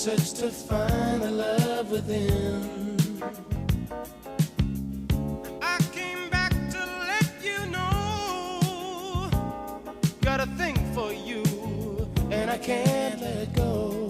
search to find the love within. I came back to let you know, got a thing for you, and I can't let go.